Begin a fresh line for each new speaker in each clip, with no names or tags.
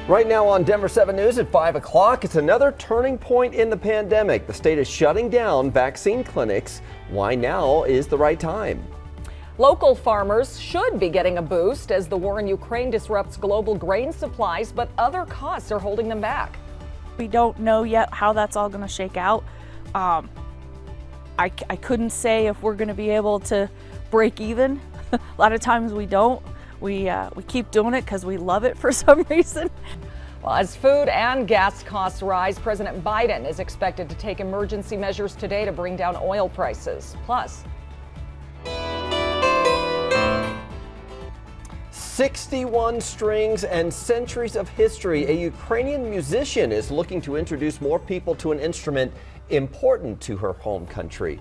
Right now on Denver 7 News at 5 o'clock, it's another turning point in the pandemic. The state is shutting down vaccine clinics. Why now is the right time?
Local farmers should be getting a boost as the war in Ukraine disrupts global grain supplies, but other costs are holding them back.
We don't know yet how that's all going to shake out. I couldn't say if we're going to be able to break even. A lot of times we don't. We keep doing it because we love it for some reason.
Well, as food and gas costs rise, President Biden is expected to take emergency measures today to bring down oil prices. Plus,
61 strings and centuries of history. A Ukrainian musician is looking to introduce more people to an instrument important to her home country.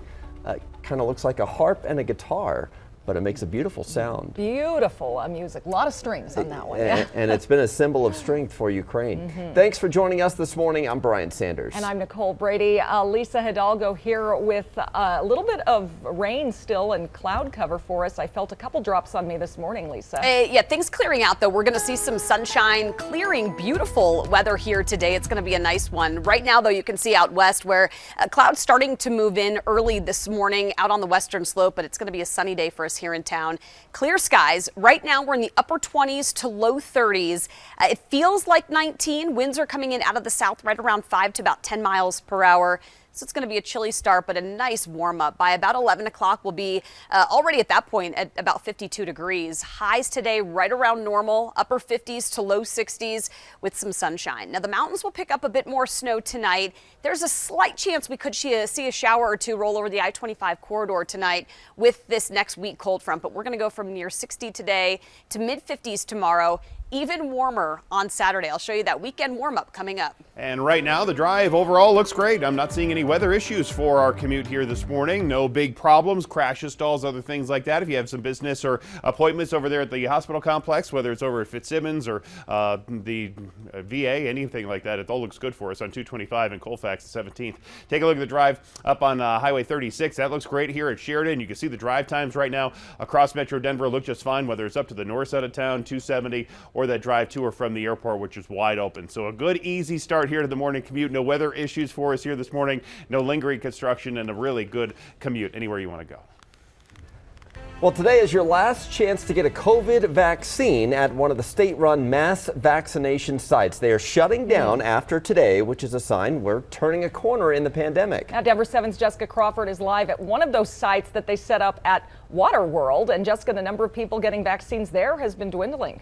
Kind of looks like a harp and a guitar, but it makes a beautiful sound.
Beautiful music. A lot of strings on that one.
And it's been a symbol of strength for Ukraine. Thanks for joining us this morning. I'm Brian Sanders.
And I'm Nicole Brady. Lisa Hidalgo here with a little bit of rain still and cloud cover for us. I felt a couple drops on me this morning, Lisa.
Yeah, things clearing out though. We're going to see some sunshine, clearing, beautiful weather here today. It's going to be a nice one. Right now though, you can see out west where clouds starting to move in early this morning out on the western slope, but it's going to be a sunny day for us here in town. Clear skies. Right now we're in the upper 20s to low 30s. It feels like 19. Winds are coming in out of the south right around 5 to about 10 miles per hour. So it's going to be a chilly start, but a nice warm up. By about 11 o'clock, we'll be already at that point at about 52 degrees. Highs today right around normal, upper 50s to low 60s with some sunshine. Now the mountains will pick up a bit more snow tonight. There's a slight chance we could see a shower or two roll over the I-25 corridor tonight with this next weak cold front, but we're going to go from near 60 today to mid 50s tomorrow. Even warmer on Saturday. I'll show you that weekend warm-up coming up.
And right now, the drive overall looks great. I'm not seeing any weather issues for our commute here this morning. No big problems, crashes, stalls, other things like that. If you have some business or appointments over there at the hospital complex, whether it's over at Fitzsimmons or the VA, anything like that, it all looks good for us on 225 and Colfax, the 17th. Take a look at the drive up on Highway 36. That looks great here at Sheridan. You can see the drive times right now across Metro Denver look just fine, whether it's up to the north side of town, 270, or that drive to or from the airport, which is wide open. So a good, easy start here to the morning commute. No weather issues for us here this morning. No lingering construction, and a really good commute anywhere you want to go.
Well, today is your last chance to get a COVID vaccine at one of the state-run mass vaccination sites. They are shutting down after today, which is a sign we're turning a corner in the pandemic.
Now, Denver 7's Jessica Crawford is live at one of those sites that they set up at Water World. And Jessica, the number of people getting vaccines there has been dwindling.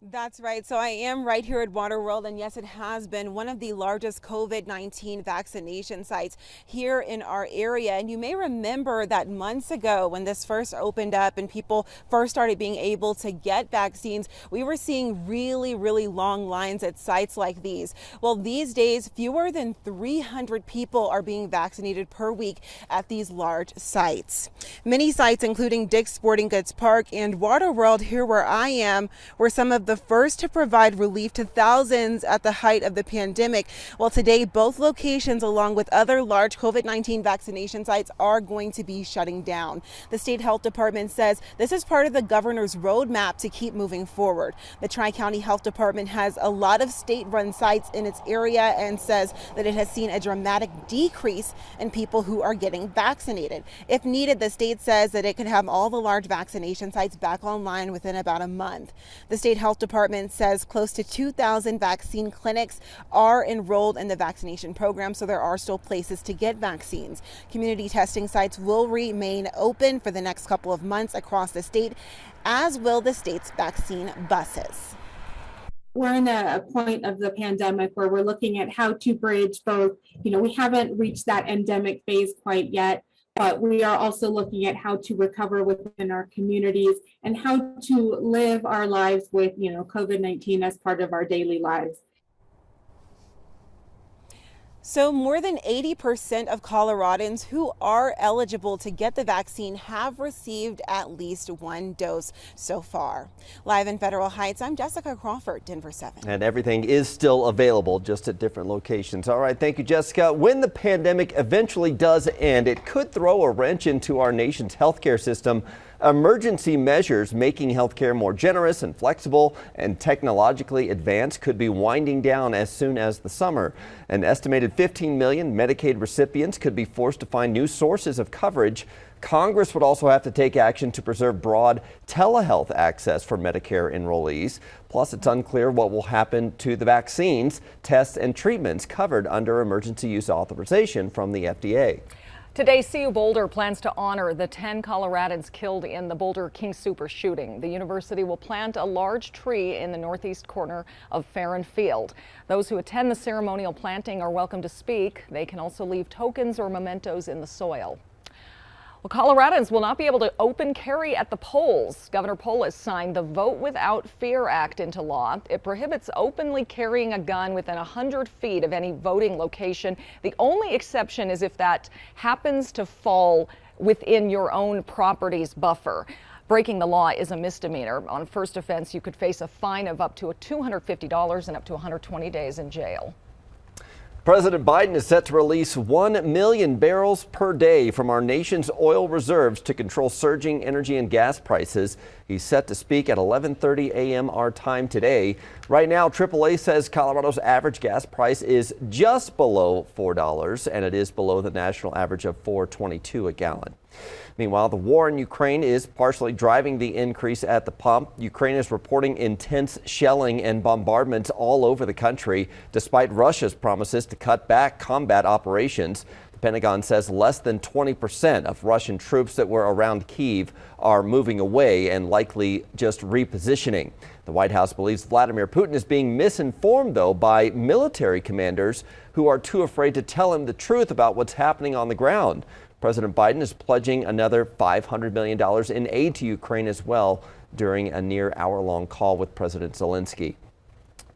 That's right. So I am right here at Water World, and yes, it has been one of the largest COVID-19 vaccination sites here in our area. And you may remember that months ago when this first opened up and people first started being able to get vaccines, we were seeing really, really long lines at sites like these. Well, these days, fewer than 300 people are being vaccinated per week at these large sites. Many sites, including Dick's Sporting Goods Park and Water World here where I am, were some of the first to provide relief to thousands at the height of the pandemic. Well, today, both locations, along with other large COVID-19 vaccination sites, are going to be shutting down. The state health department says this is part of the governor's roadmap to keep moving forward. The Tri-County Health Department has a lot of state-run sites in its area and says that it has seen a dramatic decrease in people who are getting vaccinated. If needed, the state says that it could have all the large vaccination sites back online within about a month. The state health department says close to 2,000 vaccine clinics are enrolled in the vaccination program, so there are still places to get vaccines. Community testing sites will remain open for the next couple of months across the state, as will the state's vaccine buses.
We're in a point of the pandemic where we're looking at how to bridge both, we haven't reached that endemic phase quite yet, but we are also looking at how to recover within our communities and how to live our lives with, COVID-19 as part of our daily lives.
So more than 80% of Coloradans who are eligible to get the vaccine have received at least one dose so far. Live in Federal Heights, I'm Jessica Crawford, Denver 7.
And everything is still available, just at different locations. All right, thank you, Jessica. When the pandemic eventually does end, it could throw a wrench into our nation's healthcare system. Emergency measures making healthcare more generous and flexible and technologically advanced could be winding down as soon as the summer. An estimated 15 million Medicaid recipients could be forced to find new sources of coverage. Congress would also have to take action to preserve broad telehealth access for Medicare enrollees. Plus, it's unclear what will happen to the vaccines, tests, and treatments covered under emergency use authorization from the FDA.
Today, CU Boulder plans to honor the 10 Coloradans killed in the Boulder King Super shooting. The university will plant a large tree in the northeast corner of Farron Field. Those who attend the ceremonial planting are welcome to speak. They can also leave tokens or mementos in the soil. Well, Coloradans will not be able to open carry at the polls. Governor Polis signed the Vote Without Fear Act into law. It prohibits openly carrying a gun within 100 feet of any voting location. The only exception is if that happens to fall within your own property's buffer. Breaking the law is a misdemeanor. On first offense, you could face a fine of up to $250 and up to 120 days in jail.
President Biden is set to release 1 million barrels per day from our nation's oil reserves to control surging energy and gas prices. He's set to speak at 11:30 a.m. our time today. Right now, AAA says Colorado's average gas price is just below $4, and it is below the national average of $4.22 a gallon. Meanwhile, the war in Ukraine is partially driving the increase at the pump. Ukraine is reporting intense shelling and bombardments all over the country, despite Russia's promises to cut back combat operations. The Pentagon says less than 20% of Russian troops that were around Kyiv are moving away and likely just repositioning. The White House believes Vladimir Putin is being misinformed, though, by military commanders who are too afraid to tell him the truth about what's happening on the ground. President Biden is pledging another $500 million in aid to Ukraine as well during a near hour-long call with President Zelensky.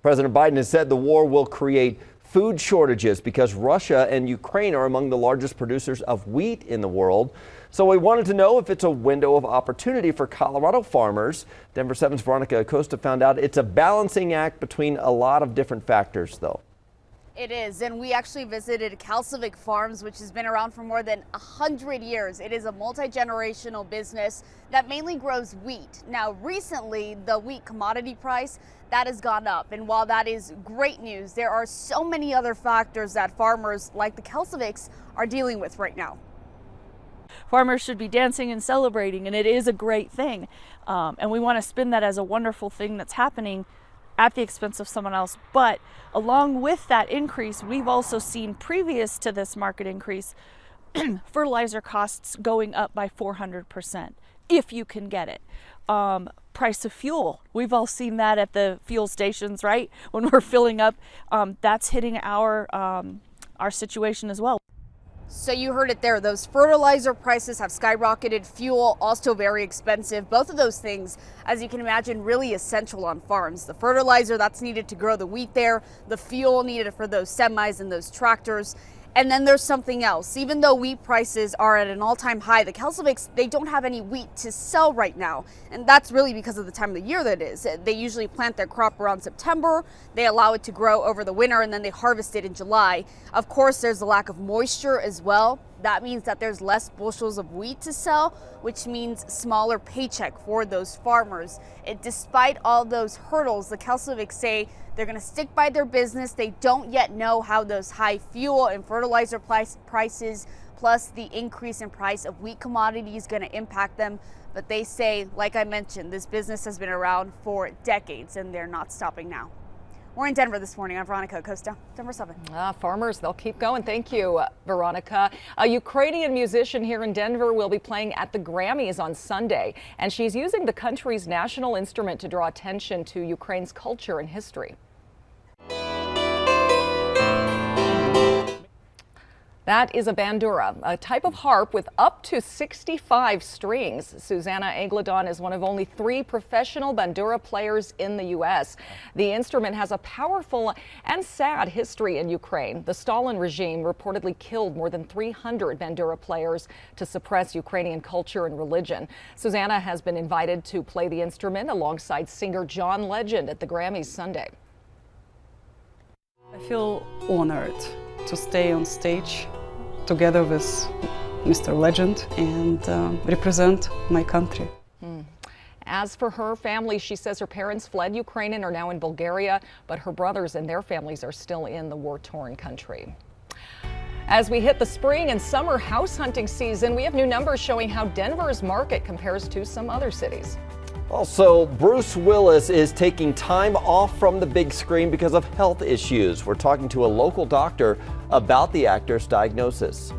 President Biden has said the war will create food shortages because Russia and Ukraine are among the largest producers of wheat in the world. So we wanted to know if it's a window of opportunity for Colorado farmers. Denver 7's Veronica Acosta found out it's a balancing act between a lot of different factors, though.
It is, and we actually visited Calcivic Farms, which has been around for more than 100 years. It is a multi-generational business that mainly grows wheat. Now, recently, the wheat commodity price, that has gone up. And while that is great news, there are so many other factors that farmers like the Calcivics are dealing with right now.
Farmers should be dancing and celebrating, and it is a great thing. And we want to spin that as a wonderful thing that's happening at the expense of someone else. But along with that increase, we've also seen previous to this market increase, fertilizer costs going up by 400% if you can get it. Price of fuel, we've all seen that at the fuel stations, right? When we're filling up, that's hitting our situation as well.
So you heard it there. Those fertilizer prices have skyrocketed. Fuel also very expensive. Both of those things, as you can imagine, really essential on farms. The fertilizer that's needed to grow the wheat there, the fuel needed for those semis and those tractors. And then there's something else. Even though wheat prices are at an all-time high, the Calcivics, they don't have any wheat to sell right now. And that's really because of the time of the year that is. They usually plant their crop around September. They allow it to grow over the winter, and then they harvest it in July. Of course, there's a lack of moisture as well. That means that there's less bushels of wheat to sell, which means smaller paycheck for those farmers. Despite all those hurdles, the Calcivics say they're going to stick by their business. They don't yet know how those high fuel and fertilizer prices, plus the increase in price of wheat commodity is going to impact them. But they say, like I mentioned, this business has been around for decades and they're not stopping now. We're in Denver this morning. I'm Veronica Acosta, Denver 7.
Farmers, they'll keep going. Thank you, Veronica. A Ukrainian musician here in Denver will be playing at the Grammys on Sunday, and she's using the country's national instrument to draw attention to Ukraine's culture and history. That is a Bandura, a type of harp with up to 65 strings. Susanna Agladon is one of only 3 professional Bandura players in the U.S. The instrument has a powerful and sad history in Ukraine. The Stalin regime reportedly killed more than 300 Bandura players to suppress Ukrainian culture and religion. Susanna has been invited to play the instrument alongside singer John Legend at the Grammys Sunday.
I feel honored to stay on stage together with Mr. Legend and represent my country.
As for her family, she says her parents fled Ukraine and are now in Bulgaria, but her brothers and their families are still in the war-torn country. As we hit the spring and summer house hunting season, we have new numbers showing how Denver's market compares to some other cities.
Also, Bruce Willis is taking time off from the big screen because of health issues. We're talking to a local doctor about the actor's diagnosis.